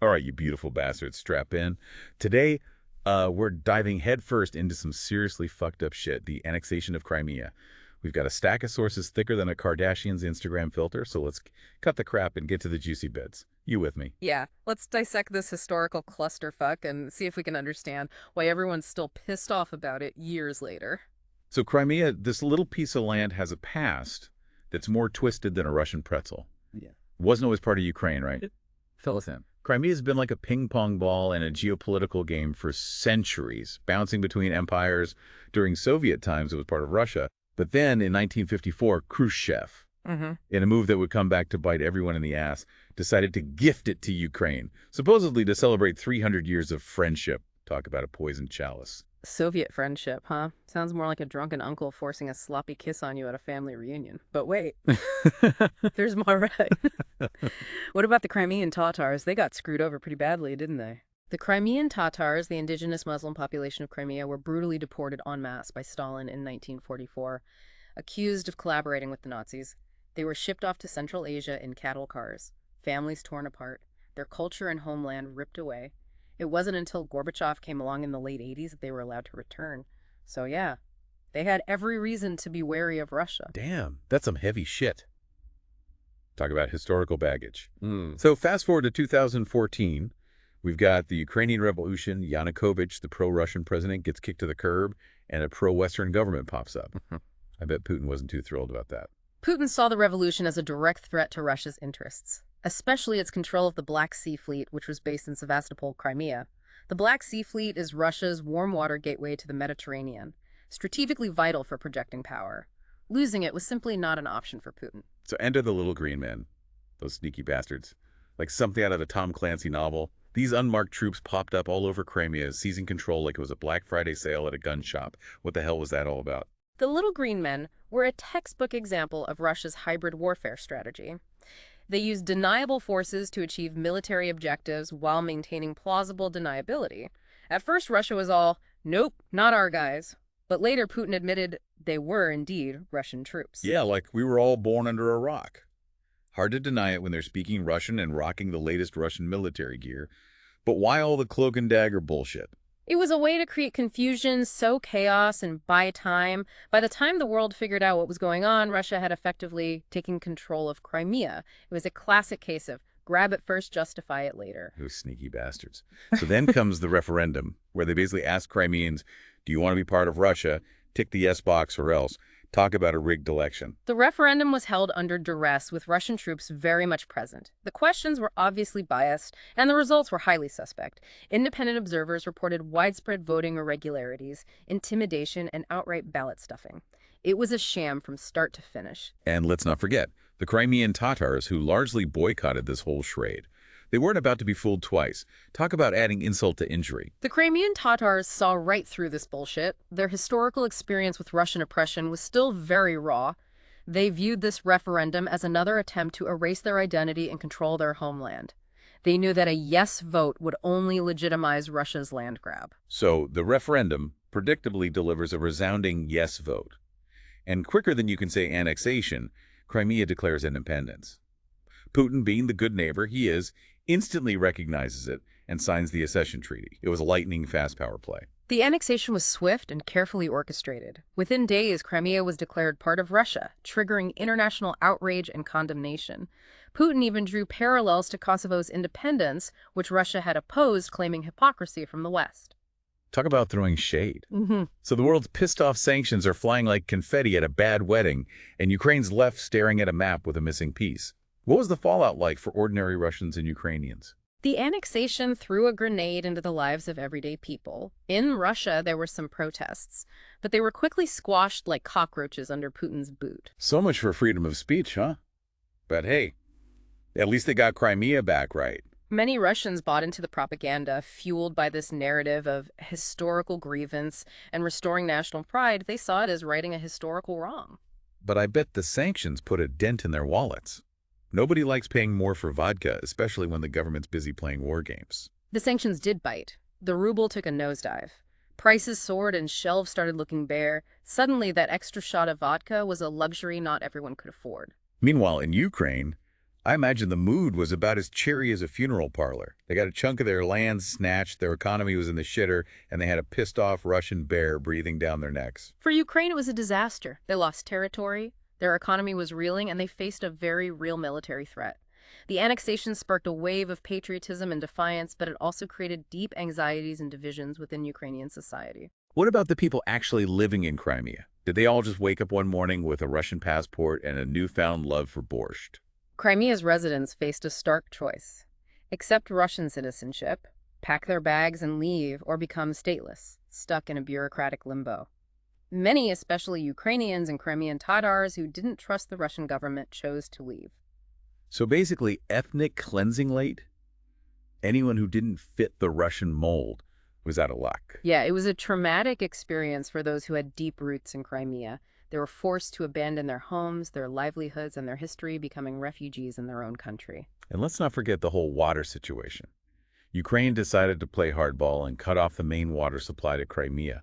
All right, you beautiful bastards, strap in. Today, we're diving headfirst into some seriously fucked up shit, the annexation of Crimea. We've got a stack of sources thicker than a Kardashian's Instagram filter, so let's cut the crap and get to the juicy bits. You with me? Yeah, let's dissect this historical clusterfuck and see if we can understand why everyone's still pissed off about it years later. So Crimea, this little piece of land has a past that's more twisted than a Russian pretzel. Yeah. Wasn't always part of Ukraine, right? Fill us in. Crimea's been like a ping pong ball in a geopolitical game for centuries, bouncing between empires. During Soviet times, it was part of Russia. But then in 1954, Khrushchev, in a move that would come back to bite everyone in the ass, decided to gift it to Ukraine, supposedly to celebrate 300 years of friendship. Talk about a poisoned chalice. Soviet friendship, huh? Sounds more like a drunken uncle forcing a sloppy kiss on you at a family reunion. But wait, there's more, right? What about the Crimean Tatars? They got screwed over pretty badly, didn't they? The Crimean Tatars, the indigenous Muslim population of Crimea, were brutally deported en masse by Stalin in 1944, accused of collaborating with the Nazis. They were shipped off to Central Asia in cattle cars, families torn apart, their culture and homeland ripped away. It wasn't until Gorbachev came along in the late 80s that they were allowed to return. So yeah, they had every reason to be wary of Russia. Damn, that's some heavy shit. Talk about historical baggage. Mm. So fast forward to 2014, we've got the Ukrainian Revolution. Yanukovych, the pro-Russian president, gets kicked to the curb, and a pro-Western government pops up. I bet Putin wasn't too thrilled about that. Putin saw the revolution as a direct threat to Russia's interests, especially its control of the Black Sea Fleet, which was based in Sevastopol, Crimea. The Black Sea Fleet is Russia's warm water gateway to the Mediterranean, strategically vital for projecting power. Losing it was simply not an option for Putin. So enter the little green men, those sneaky bastards. Like something out of a Tom Clancy novel, these unmarked troops popped up all over Crimea, seizing control like it was a Black Friday sale at a gun shop. What the hell was that all about? The Little Green Men were a textbook example of Russia's hybrid warfare strategy. They used deniable forces to achieve military objectives while maintaining plausible deniability. At first, Russia was all, nope, not our guys. But later, Putin admitted they were indeed Russian troops. Yeah, like we were all born under a rock. Hard to deny it when they're speaking Russian and rocking the latest Russian military gear. But why all the cloak and dagger bullshit? It was a way to create confusion, sow chaos, and buy time. By the time the world figured out what was going on, Russia had effectively taken control of Crimea. It was a classic case of grab it first, justify it later. Those sneaky bastards. So then comes the referendum, where they basically ask Crimeans, do you want to be part of Russia? Tick the yes box or else. Talk about a rigged election. The referendum was held under duress, with Russian troops very much present. The questions were obviously biased, and the results were highly suspect. Independent observers reported widespread voting irregularities, intimidation, and outright ballot stuffing. It was a sham from start to finish. And let's not forget, the Crimean Tatars, who largely boycotted this whole charade. They weren't about to be fooled twice. Talk about adding insult to injury. The Crimean Tatars saw right through this bullshit. Their historical experience with Russian oppression was still very raw. They viewed this referendum as another attempt to erase their identity and control their homeland. They knew that a yes vote would only legitimize Russia's land grab. So the referendum predictably delivers a resounding yes vote. And quicker than you can say annexation, Crimea declares independence. Putin, being the good neighbor he is, instantly recognizes it and signs the accession treaty. It was a lightning-fast power play. The annexation was swift and carefully orchestrated. Within days, Crimea was declared part of Russia, triggering international outrage and condemnation. Putin even drew parallels to Kosovo's independence, which Russia had opposed, claiming hypocrisy from the West. Talk about throwing shade. So the world's pissed-off sanctions are flying like confetti at a bad wedding, and Ukraine's left staring at a map with a missing piece. What was the fallout like for ordinary Russians and Ukrainians? The annexation threw a grenade into the lives of everyday people. In Russia, there were some protests, but they were quickly squashed like cockroaches under Putin's boot. So much for freedom of speech, huh? But hey, at least they got Crimea back right. Many Russians bought into the propaganda, fueled by this narrative of historical grievance and restoring national pride. They saw it as righting a historical wrong. But I bet the sanctions put a dent in their wallets. Nobody likes paying more for vodka, especially when the government's busy playing war games. The sanctions did bite. The ruble took a nosedive. Prices soared and shelves started looking bare. Suddenly, that extra shot of vodka was a luxury not everyone could afford. Meanwhile, in Ukraine, I imagine the mood was about as cheery as a funeral parlor. They got a chunk of their land snatched, their economy was in the shitter, and they had a pissed-off Russian bear breathing down their necks. For Ukraine, it was a disaster. They lost territory, their economy was reeling, and they faced a very real military threat. The annexation sparked a wave of patriotism and defiance, but it also created deep anxieties and divisions within Ukrainian society. What about the people actually living in Crimea? Did they all just wake up one morning with a Russian passport and a newfound love for borscht? Crimea's residents faced a stark choice: accept Russian citizenship, pack their bags and leave, or become stateless, stuck in a bureaucratic limbo. Many, especially Ukrainians and Crimean Tatars who didn't trust the Russian government, chose to leave. So basically, ethnic cleansing late? Anyone who didn't fit the Russian mold was out of luck. Yeah, it was a traumatic experience for those who had deep roots in Crimea. They were forced to abandon their homes, their livelihoods, and their history, becoming refugees in their own country. And let's not forget the whole water situation. Ukraine decided to play hardball and cut off the main water supply to Crimea.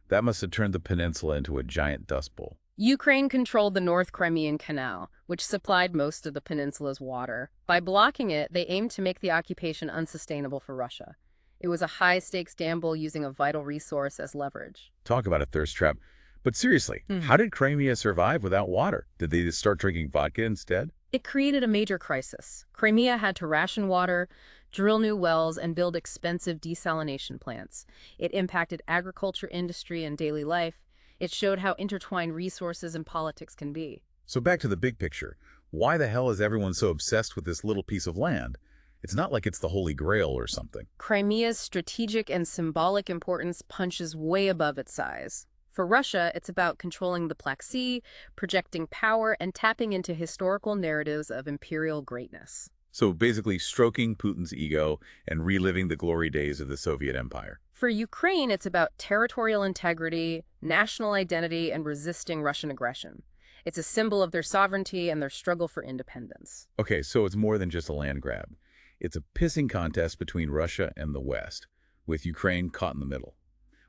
That must have turned the peninsula into a giant dust bowl. Ukraine controlled the North Crimean Canal, which supplied most of the peninsula's water. By blocking it, they aimed to make the occupation unsustainable for Russia. It was a high-stakes gamble using a vital resource as leverage. Talk about a thirst trap. But seriously, how did Crimea survive without water? Did they just start drinking vodka instead? It created a major crisis. Crimea had to ration water, drill new wells, and build expensive desalination plants. It impacted agriculture industry and daily life. It showed how intertwined resources and politics can be. So back to the big picture. Why the hell is everyone so obsessed with this little piece of land? It's not like it's the Holy Grail or something. Crimea's strategic and symbolic importance punches way above its size. For Russia, it's about controlling the Black Sea, projecting power, and tapping into historical narratives of imperial greatness. So basically stroking Putin's ego and reliving the glory days of the Soviet Empire. For Ukraine, it's about territorial integrity, national identity, and resisting Russian aggression. It's a symbol of their sovereignty and their struggle for independence. Okay, so it's more than just a land grab. It's a pissing contest between Russia and the West, with Ukraine caught in the middle.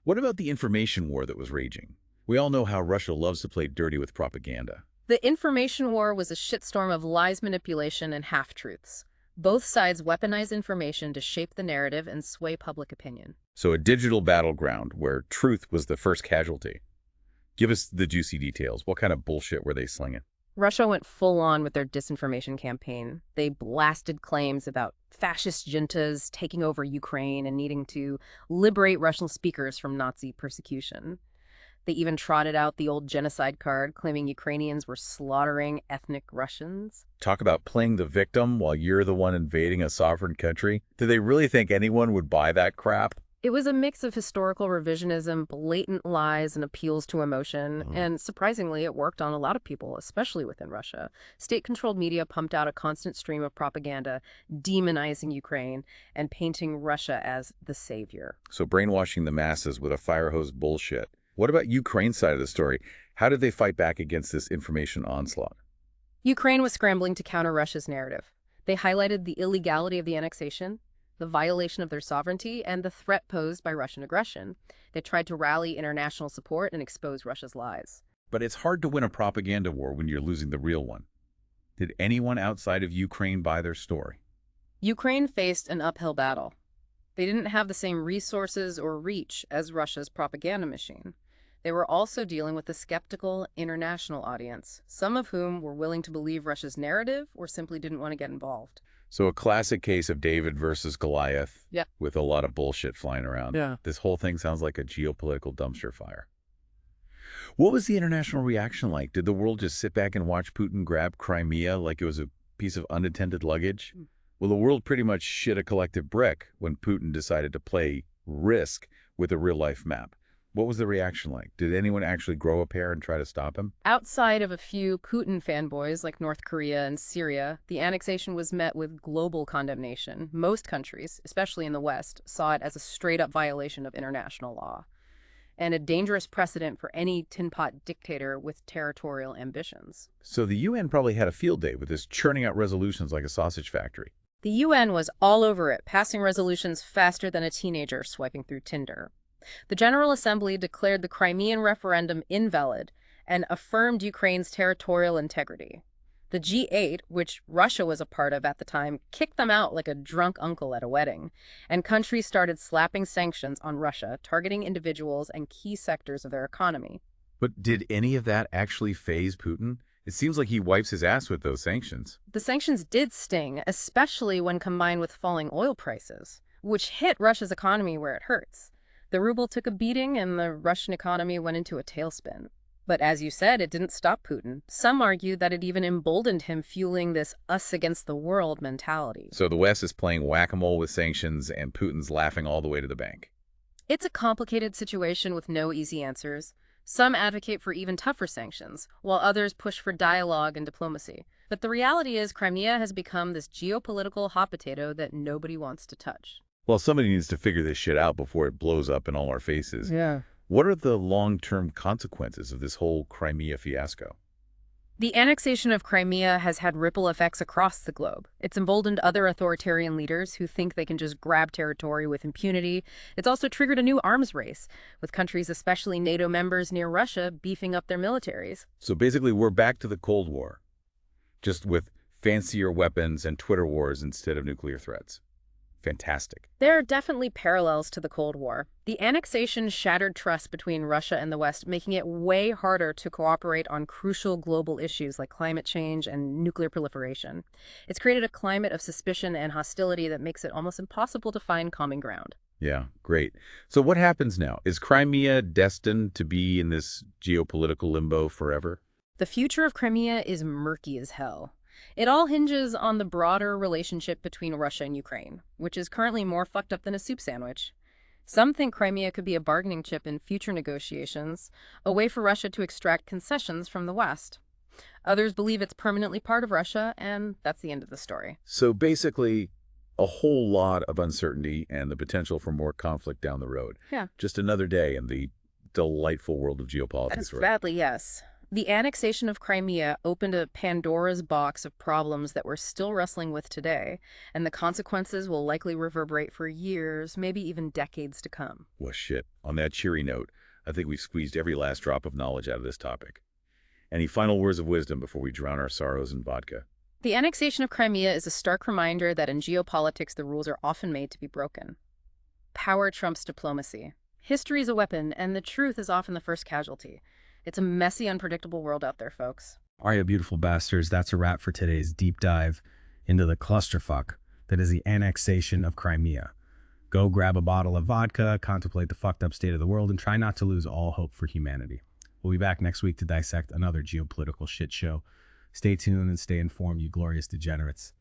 What about the information war that was raging? We all know how Russia loves to play dirty with propaganda. The information war was a shitstorm of lies, manipulation, and half-truths. Both sides weaponized information to shape the narrative and sway public opinion. So a digital battleground where truth was the first casualty. Give us the juicy details. What kind of bullshit were they slinging? Russia went full-on with their disinformation campaign. They blasted claims about fascist juntas taking over Ukraine and needing to liberate Russian speakers from Nazi persecution. They even trotted out the old genocide card, claiming Ukrainians were slaughtering ethnic Russians. Talk about playing the victim while you're the one invading a sovereign country. Did they really think anyone would buy that crap? It was a mix of historical revisionism, blatant lies, and appeals to emotion. And surprisingly, it worked on a lot of people, especially within Russia. State-controlled media pumped out a constant stream of propaganda, demonizing Ukraine and painting Russia as the savior. So brainwashing the masses with a fire hose bullshit. What about Ukraine's side of the story? How did they fight back against this information onslaught? Ukraine was scrambling to counter Russia's narrative. They highlighted the illegality of the annexation, the violation of their sovereignty, and the threat posed by Russian aggression. They tried to rally international support and expose Russia's lies. But it's hard to win a propaganda war when you're losing the real one. Did anyone outside of Ukraine buy their story? Ukraine faced an uphill battle. They didn't have the same resources or reach as Russia's propaganda machine. They were also dealing with a skeptical international audience, some of whom were willing to believe Russia's narrative or simply didn't want to get involved. So a classic case of David versus Goliath, Yep. with a lot of bullshit flying around. Yeah. This whole thing sounds like a geopolitical dumpster fire. What was the international reaction like? Did the world just sit back and watch Putin grab Crimea like it was a piece of unattended luggage? Well, the world pretty much shit a collective brick when Putin decided to play Risk with a real-life map. What was the reaction like? Did anyone actually grow a pair and try to stop him? Outside of a few Putin fanboys like North Korea and Syria, the annexation was met with global condemnation. Most countries, especially in the West, saw it as a straight-up violation of international law and a dangerous precedent for any tin-pot dictator with territorial ambitions. So the UN probably had a field day with this churning out resolutions like a sausage factory. The UN was all over it, passing resolutions faster than a teenager swiping through Tinder. The General Assembly declared the Crimean referendum invalid and affirmed Ukraine's territorial integrity. The G8, which Russia was a part of at the time, kicked them out like a drunk uncle at a wedding, and countries started slapping sanctions on Russia, targeting individuals and key sectors of their economy. But did any of that actually faze Putin? It seems like he wipes his ass with those sanctions. The sanctions did sting, especially when combined with falling oil prices, which hit Russia's economy where it hurts. The ruble took a beating and the Russian economy went into a tailspin. But as you said, it didn't stop Putin. Some argue that it even emboldened him, fueling this us against the world mentality. So the West is playing whack-a-mole with sanctions and Putin's laughing all the way to the bank. It's a complicated situation with no easy answers. Some advocate for even tougher sanctions, while others push for dialogue and diplomacy. But the reality is Crimea has become this geopolitical hot potato that nobody wants to touch. Well, somebody needs to figure this shit out before it blows up in all our faces. Yeah. What are the long-term consequences of this whole Crimea fiasco? The annexation of Crimea has had ripple effects across the globe. It's emboldened other authoritarian leaders who think they can just grab territory with impunity. It's also triggered a new arms race, with countries, especially NATO members near Russia, beefing up their militaries. So basically, we're back to the Cold War, just with fancier weapons and Twitter wars instead of nuclear threats. Fantastic. There are definitely parallels to the Cold War. The annexation shattered trust between Russia and the West, making it way harder to cooperate on crucial global issues like climate change and nuclear proliferation. It's created a climate of suspicion and hostility that makes it almost impossible to find common ground. Yeah, great. So what happens now? Is Crimea destined to be in this geopolitical limbo forever? The future of Crimea is murky as hell. It all hinges on the broader relationship between Russia and Ukraine, which is currently more fucked up than a soup sandwich. Some think Crimea could be a bargaining chip in future negotiations, a way for Russia to extract concessions from the West. Others believe it's permanently part of Russia, and that's the end of the story. So basically, a whole lot of uncertainty and the potential for more conflict down the road. Yeah. Just another day in the delightful world of geopolitics. Sadly, yes. The annexation of Crimea opened a Pandora's box of problems that we're still wrestling with today, and the consequences will likely reverberate for years, maybe even decades to come. Well, shit. On that cheery note, I think we've squeezed every last drop of knowledge out of this topic. Any final words of wisdom before we drown our sorrows in vodka? The annexation of Crimea is a stark reminder that in geopolitics the rules are often made to be broken. Power trumps diplomacy. History is a weapon, and the truth is often the first casualty. It's a messy, unpredictable world out there, folks. All right, you beautiful bastards, that's a wrap for today's deep dive into the clusterfuck that is the annexation of Crimea. Go grab a bottle of vodka, contemplate the fucked up state of the world, and try not to lose all hope for humanity. We'll be back next week to dissect another geopolitical shit show. Stay tuned and stay informed, you glorious degenerates.